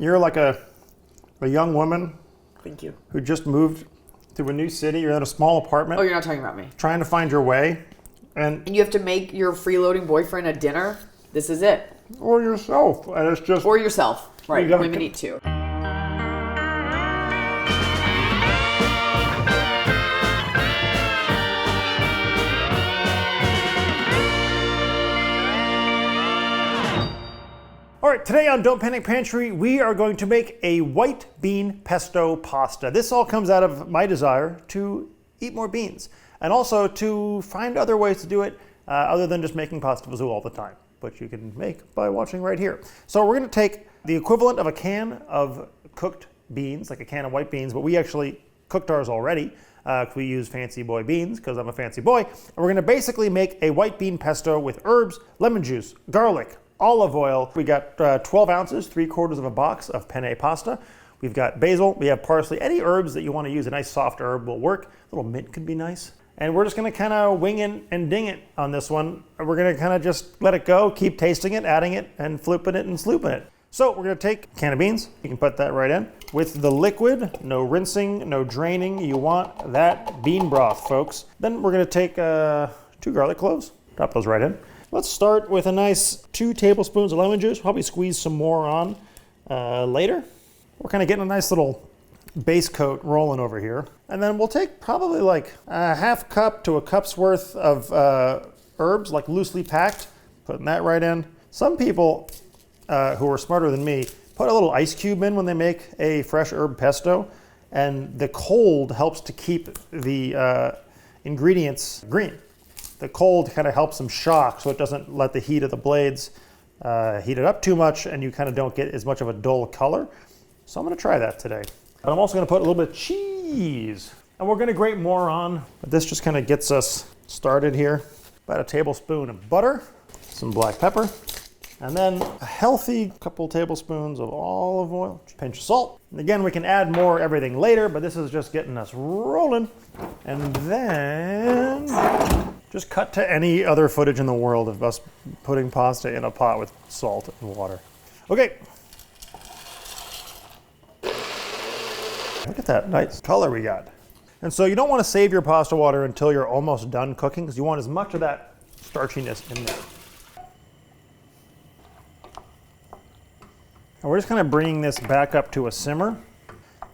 you're like a young woman. Thank you. Who just moved to a new city. You're in a small apartment. Oh, you're not talking about me. Trying to find your way. And you have to make your freeloading boyfriend a dinner? This is it. Or yourself. And it's just... Or yourself. Right. Women eat too. All right, today on Don't Panic Pantry, we are going to make a white bean pesto pasta. This all comes out of my desire to eat more beans and also to find other ways to do it other than just making pasta fazool all the time, which you can make by watching right here. So we're gonna take the equivalent of a can of cooked beans, like a can of white beans, but we actually cooked ours already. We use fancy boy beans because I'm a fancy boy. And we're gonna basically make a white bean pesto with herbs, lemon juice, garlic, olive oil. We got 12 ounces, 3/4 of a box of penne pasta. We've got basil, we have parsley, any herbs that you want to use. A nice soft herb will work. A little mint could be nice. And we're just gonna kind of wing it and ding it on this one. We're gonna kind of just let it go, keep tasting it, adding it, and flipping it and slooping it. So we're gonna take a can of beans, you can put that right in. With the liquid, no rinsing, no draining, you want that bean broth, folks. Then we're gonna take 2 garlic cloves, drop those right in. Let's start with a nice 2 tablespoons of lemon juice. Probably squeeze some more on later. We're kind of getting a nice little base coat rolling over here. And then we'll take probably like a half cup to a cup's worth of herbs, like loosely packed. Putting that right in. Some people who are smarter than me put a little ice cube in when they make a fresh herb pesto. And the cold helps to keep the ingredients green. The cold kind of helps them shock so it doesn't let the heat of the blades heat it up too much and you kind of don't get as much of a dull color. So I'm gonna try that today. But I'm also gonna put a little bit of cheese. And we're gonna grate more on, but this just kind of gets us started here. About a tablespoon of butter, some black pepper, and then a healthy couple tablespoons of olive oil, a pinch of salt. And again, we can add more everything later, but this is just getting us rolling. And then just cut to any other footage in the world of us putting pasta in a pot with salt and water. Okay. Look at that nice color we got. And so you don't want to save your pasta water until you're almost done cooking because you want as much of that starchiness in there. And we're just kind of bringing this back up to a simmer.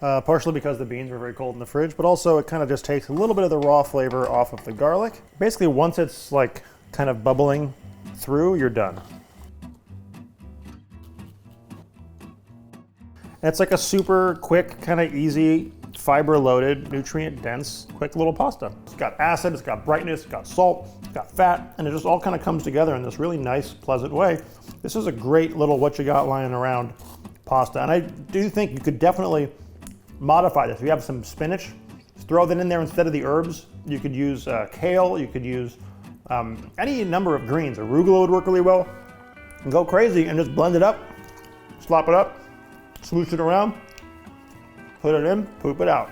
Partially because the beans were very cold in the fridge, but also it kind of just takes a little bit of the raw flavor off of the garlic. Basically, once it's like kind of bubbling through, you're done. And it's like a super quick, kind of easy, fiber-loaded, nutrient-dense, quick little pasta. It's got acid, it's got brightness, it's got salt, it's got fat, and it just all kind of comes together in this really nice, pleasant way. This is a great little what you got lying around pasta. And I do think you could definitely modify this. If you have some spinach, throw that in there instead of the herbs. You could use kale, you could use any number of greens. Arugula would work really well. And go crazy and just blend it up, slop it up, smoosh it around, put it in, poop it out.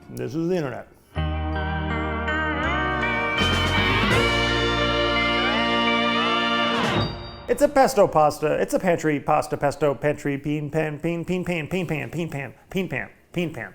And this is the internet. It's a pesto pasta. It's a pantry pasta pesto pantry bean pan, bean pan, bean pan, bean pan, bean pan, bean pan, bean pan.